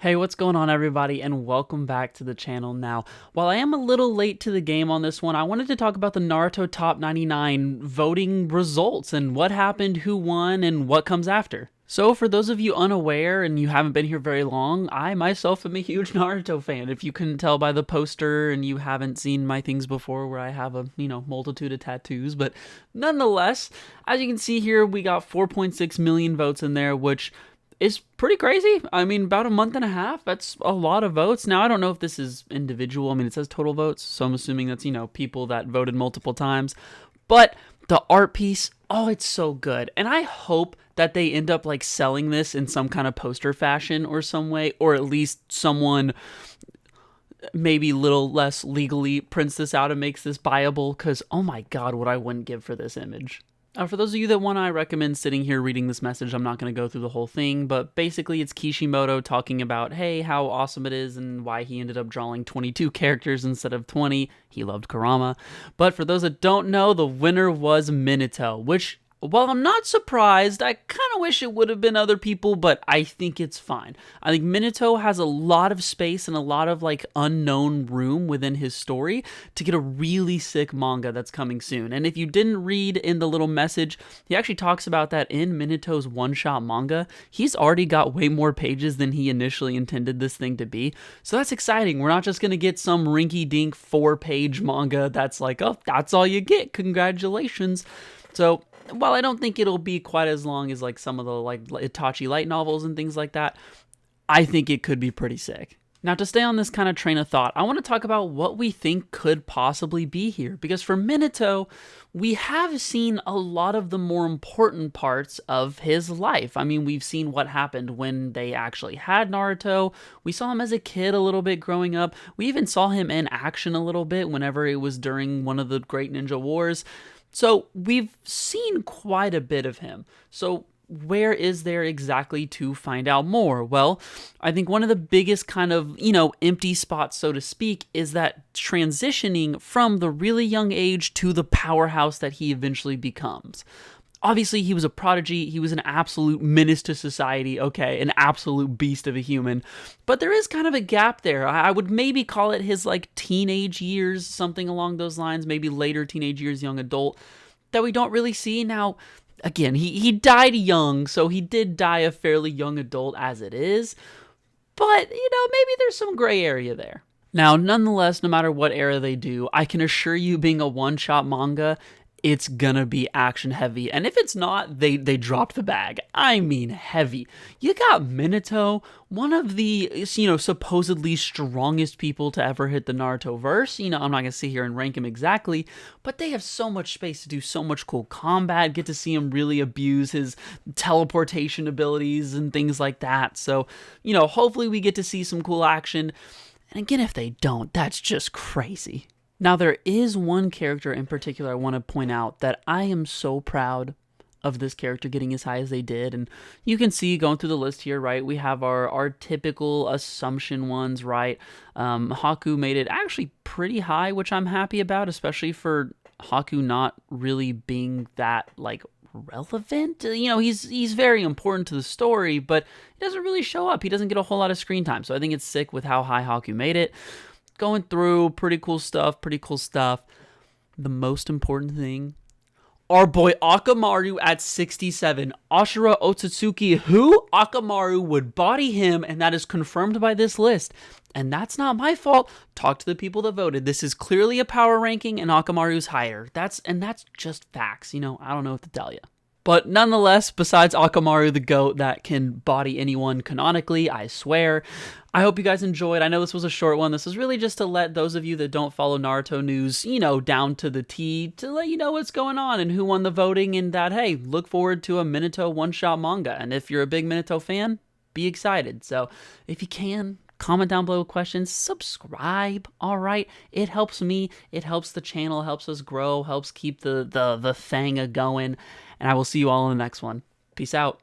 Hey, what's going on everybody, and welcome back to the channel. Now, while I am a little late to the game on this one, I wanted to talk about the Naruto Top 99 voting results and what happened, who won, and what comes after. So for those of you unaware and you haven't been here very long, I myself am a huge Naruto fan. If you couldn't tell by the poster and you haven't seen my things before where I have a, multitude of tattoos, but nonetheless, as you can see here, we got 4.6 million votes in there, which is pretty crazy. I mean, about a month and a half, that's a lot of votes. Now, I don't know if this is individual. I mean, it says total votes, so I'm assuming that's, people that voted multiple times. But the art piece, oh, it's so good. And I hope that they end up like selling this in some kind of poster fashion or some way, or at least someone maybe a little less legally prints this out and makes this buyable, because oh my god, what I wouldn't give for this image. For those of you that want, I recommend sitting here reading this message. I'm not going to go through the whole thing, but basically it's Kishimoto talking about, hey, how awesome it is and why he ended up drawing 22 characters instead of 20. He loved Kurama. But for those that don't know, the winner was Minato, which, while I'm not surprised, I kind of wish it would have been other people, but I think it's fine. I think Minato has a lot of space and a lot of like unknown room within his story to get a really sick manga that's coming soon. And if you didn't read in the little message, he actually talks about that in Minato's one-shot manga. He's already got way more pages than he initially intended this thing to be. So that's exciting. We're not just going to get some rinky-dink 4-page manga that's like, oh, that's all you get. Congratulations. So while I don't think it'll be quite as long as like some of the like Itachi light novels and things like that, I think it could be pretty sick. Now, to stay on this kind of train of thought, I want to talk about what we think could possibly be here, because for Minato, we have seen a lot of the more important parts of his life. I mean, we've seen what happened when they actually had Naruto. We saw him as a kid a little bit growing up. We even saw him in action a little bit whenever it was during one of the Great Ninja Wars. So we've seen quite a bit of him. So where is there exactly to find out more? Well, I think one of the biggest kind of, empty spots, so to speak, is that transitioning from the really young age to the powerhouse that he eventually becomes. Obviously, he was a prodigy. He was an absolute menace to society. Okay, an absolute beast of a human. But there is kind of a gap there. I would maybe call it his like teenage years, something along those lines, maybe later teenage years, young adult, that we don't really see. Now, again, he died young, so he did die a fairly young adult as it is. But, maybe there's some gray area there. Now, nonetheless, no matter what era they do, I can assure you, being a one-shot manga, it's gonna be action heavy. And if it's not, they dropped the bag. I mean heavy. You got Minato, one of the, supposedly strongest people to ever hit the Naruto verse. I'm not gonna sit here and rank him exactly, but they have so much space to do so much cool combat, get to see him really abuse his teleportation abilities and things like that. So, hopefully we get to see some cool action. And again, if they don't, that's just crazy. Now, there is one character in particular I want to point out that I am so proud of this character getting as high as they did. And you can see going through the list here, right, we have our typical assumption ones, right? Haku made it actually pretty high, which I'm happy about, especially for Haku not really being that, like, relevant. He's very important to the story, but he doesn't really show up. He doesn't get a whole lot of screen time. So I think it's sick with how high Haku made it. Going through, pretty cool stuff. The most important thing, our boy Akamaru at 67. Ashura Otsutsuki, who? Akamaru would body him, and that is confirmed by this list. And that's not my fault. Talk to the people that voted. This is clearly a power ranking, and Akamaru's higher. That's just facts. I don't know what to tell you. But nonetheless, besides Akamaru the GOAT that can body anyone canonically, I swear, I hope you guys enjoyed. I know this was a short one. This was really just to let those of you that don't follow Naruto news, down to the T, to let you know what's going on and who won the voting, and that, hey, look forward to a Minato one-shot manga. And if you're a big Minato fan, be excited. So if you can, comment down below with questions, subscribe, all right? It helps me, it helps the channel, helps us grow, helps keep the thing going. And I will see you all in the next one. Peace out.